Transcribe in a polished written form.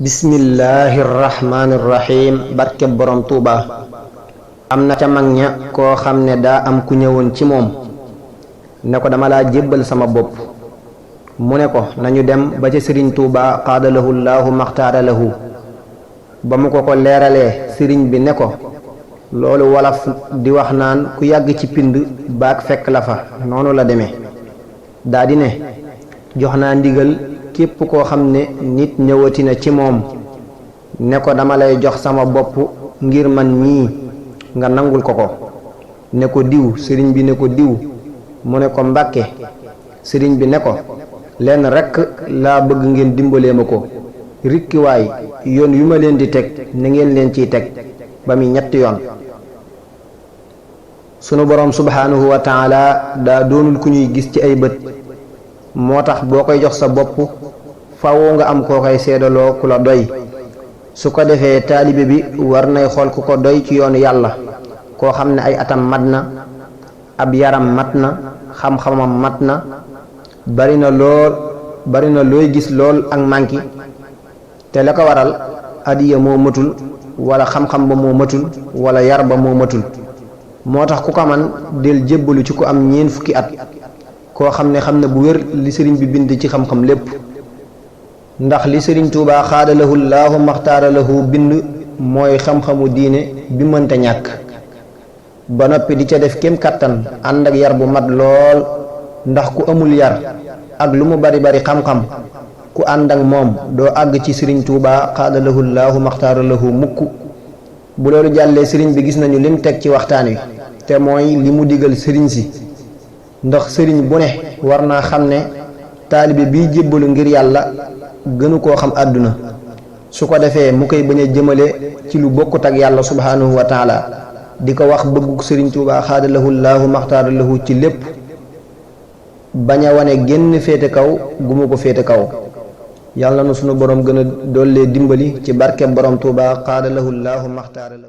bismillahi rahmaani rahim barke borom tuuba am na ca mag ña koo xam ne daa am ku ñëwoon ci moom ne ko dama laa jébbal sama bopp mu ne ko nañu dem ba ca sëriñ tuuba qaadalahu llaahu maxtaara lahu ba mu ko leeralee sëriñ bi ne ko loolu walaf di wax naan ku yàgg ci pind baag fekk la fa noonu la demee daa di ne jox naa ndigal képp koo xam ne nit ñëwati na ci moom ne ko dama lay jox sama bopp ngir man mii nga nangul ko ne ko diw sëriñ bi ne ko diw mu ne ko mbàkke sëriñ bi ne ko lenn rekk laa bëgg ngeen dimbalee ma ko rikkiwaay yoon yu ma leen di teg na ngeen leen ciy teg ba muy ñetti yoon sunu boroom subhaanahu wa taala daa doonul ku ñuy gis ci ay bët moo tax boo koy jox sa bopp fawoo nga am koo koy seedaloo ku la doy su ko defee taalibe bi war nay xool ku ko doy ci yoonu yàlla koo xam ne ay atam mat na ab yaram mat na xam-xamam mat na bari na looy gis lool ak manki te la ko waral adiya moo matul wala xam-xam ba moo matul wala yar ba moo matul moo tax ku ko man del jébbalu ci ku am ñeent fukki at koo xam ne bu wér li sëriñ bi bind ci xam-xam lépp ndax li sëriñ Tuubaa xaadalahu llaahu maxtaara lahu bind mooy xam-xamu diine bi mënta ñàkk ba noppi di ca def kem kàttan ànd ak yar bu mat lool ndax ku amul yar ak lu mu bari bari xam-xam ku ànd ak moom doo àgg ci sëriñ Tuubaa xaadalahu llaahu maxtaara lahu mukk bu loolu jàllee sëriñ bi gis nañu lim teg ci waxtaan wi te mooy li mu digal sëriñ si ndax sëriñ bu ne war naa xam ne taalibe biy jébbalu ngir yàlla gënu koo xam àdduna su ko defee mu koy bañ a jëmale ci lu bokkut ak yàlla subhaanahu wa taala di ko wax bëgguk sëriñ Tuubaa xaadalahu llaahu maxtaara lahu ci lépp bañ a wane génn féete kaw gu mu ko féete kaw yàlla na sunu borom gën a dollee dimbali ci barke borom Tuubaa xaadalahu llaahu maxtaara lahu